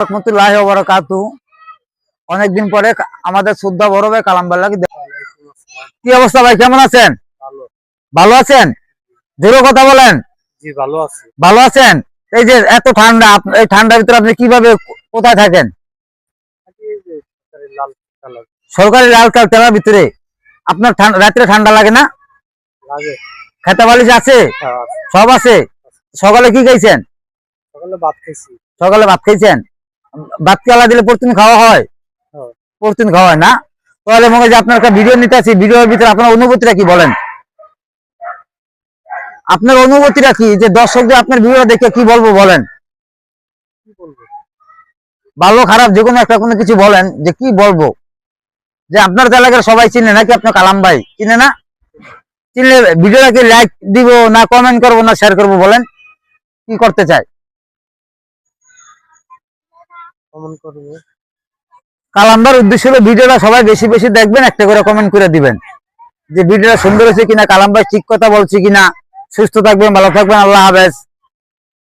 রহমতুল্লাহি ওয়া বারাকাতুহু। অনেকদিন পরে আমাদের শ্রদ্ধা বড় ভাই কালাম ভাইকে কি অবস্থা ভাই, কেমন আছেন? ভালো আছেন? জোরে কথা বলেন। জি ভালো আছি। ভালো আছেন? এই যে এত ঠান্ডা, এই ঠান্ডার ভিতরে আপনি কিভাবে কোথায় থাকেন? সরকারি লাল কালার ভিতরে আপনার রাত্রে ঠান্ডা লাগে না? লাগে। খেতে বালিশ আছে? সব আছে। সকালে কি খাইছেন? সকালে ভাত খাইছি। সকালে ভাত খাইছেন? ভাত কি আলা দিলে প্রতিদিন খাওয়া হয়? প্রতিদিন খাওয়া হয় না? তাহলে মনে হয় যে আপনার একটা ভিডিও নিতে আছি, ভিডিওর ভিতরে আপনার অনুভূতিটা কি বলেন? আপনার অনুভূতিটা কি, যে দর্শকদের আপনার ভিডিও দেখে কি বলবো বলেন? কি বলবো? ভালো খারাপ যে কোনো একটা কোনো কিছু বলেন, যে কি বলবো, যে আপনার এলাকার সবাই চিনে নাকি আপনার কালাম ভাই চিনে না? চিনলে ভিডিওটাকে লাইক দিব না কমেন্ট করবো না শেয়ার করবো বলেন? কি করতে চাই? কমেন্ট করব। কালাম ভাইয়ের উদ্দেশ্য হলো ভিডিওটা সবাই বেশি বেশি দেখবেন, একটা করে কমেন্ট করে দিবেন যে ভিডিওটা সুন্দর হয়েছে কিনা, কালাম ভাই ঠিক কথা বলছি কিনা। সুস্থ থাকবেন, ভালো থাকবেন, আল্লাহ হাফেজ।